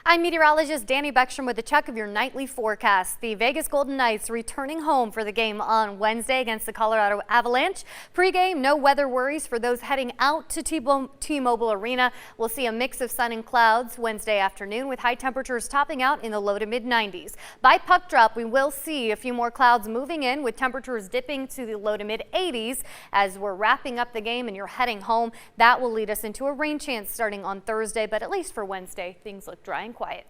I'm meteorologist Dani Beckstrom with a check of your nightly forecast. The Vegas Golden Knights returning home for the game on Wednesday against the Colorado Avalanche. Pre-game, no weather worries for those heading out to T-Mobile Arena. We'll see a mix of sun and clouds Wednesday afternoon with high temperatures topping out in the low to mid-90s. By puck drop, we will see a few more clouds moving in with temperatures dipping to the low to mid-80s as we're wrapping up the game and you're heading home. That will lead us into a rain chance starting on Thursday, but at least for Wednesday, things look dry and quiet.